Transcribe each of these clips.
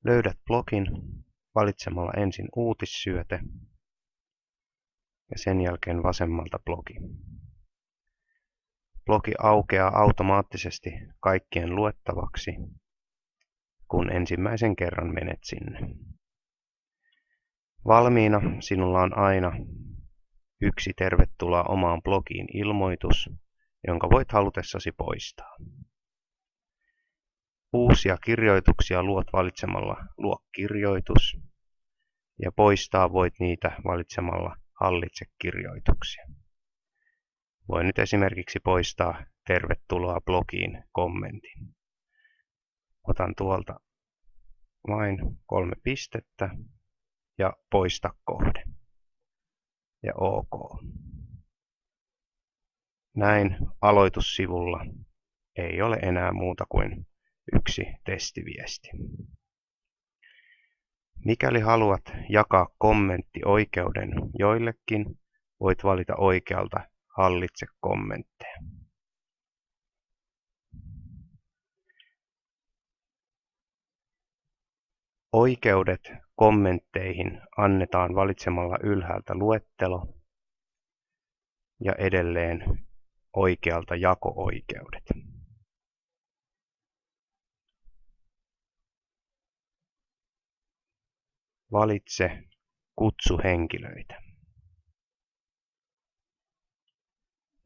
Löydät blogin valitsemalla ensin uutissyöte ja sen jälkeen vasemmalta blogi. Blogi aukeaa automaattisesti kaikkien luettavaksi, kun ensimmäisen kerran menet sinne. Valmiina sinulla on aina yksi tervetuloa omaan blogiin -ilmoitus, jonka voit halutessasi poistaa. Uusia kirjoituksia luot valitsemalla Luo kirjoitus ja poistaa voit niitä valitsemalla Hallitse kirjoituksia. Voin nyt esimerkiksi poistaa tervetuloa blogiin -kommentin. Otan tuolta vain 3 pistettä ja poista kohde. Ja OK. Näin aloitussivulla ei ole enää muuta kuin yksi testiviesti. Mikäli haluat jakaa kommenttioikeuden joillekin, voit valita oikealta Hallitse kommentteja. Oikeudet kommentteihin annetaan valitsemalla ylhäältä luettelo ja edelleen oikealta jako-oikeudet. Valitse kutsu henkilöitä.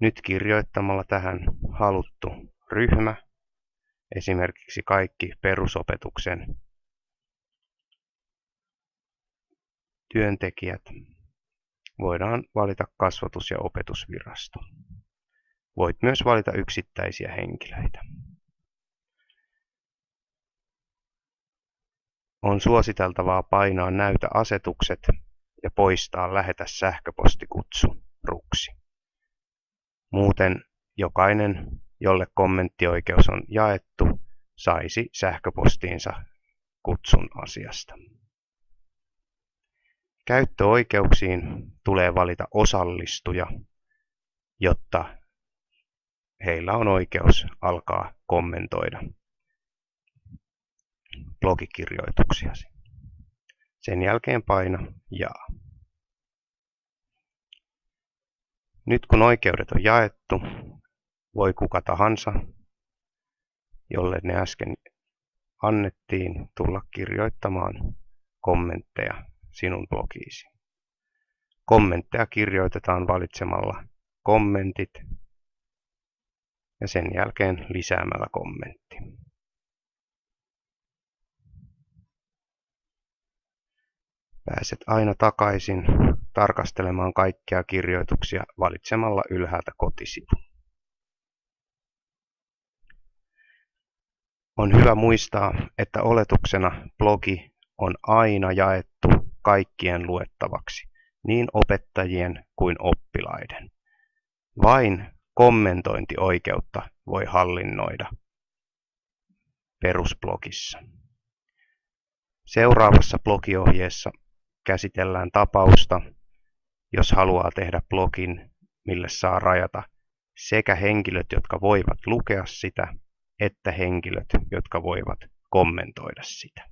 Nyt kirjoittamalla tähän haluttu ryhmä, esimerkiksi kaikki perusopetuksen työntekijät, voidaan valita kasvatus- ja opetusvirasto. Voit myös valita yksittäisiä henkilöitä. On suositeltavaa painaa Näytä asetukset ja poistaa Lähetä sähköpostikutsu -ruksi. Muuten jokainen, jolle kommenttioikeus on jaettu, saisi sähköpostiinsa kutsun asiasta. Käyttöoikeuksiin tulee valita osallistuja, jotta heillä on oikeus alkaa kommentoida blogikirjoituksiasi. Sen jälkeen paina Jaa. Nyt kun oikeudet on jaettu, voi kuka tahansa, jolle ne äsken annettiin, tulla kirjoittamaan kommentteja sinun blogiisi. Kommentteja kirjoitetaan valitsemalla Kommentit ja sen jälkeen lisäämällä kommentti. Pääset aina takaisin tarkastelemaan kaikkia kirjoituksia valitsemalla ylhäältä kotisivu. On hyvä muistaa, että oletuksena blogi on aina jaettu kaikkien luettavaksi, niin opettajien kuin oppilaiden. Vain kommentointioikeutta voi hallinnoida perusblogissa. Seuraavassa blogiohjeessa käsitellään tapausta, jos haluaa tehdä blogin, mille saa rajata sekä henkilöt, jotka voivat lukea sitä, että henkilöt, jotka voivat kommentoida sitä.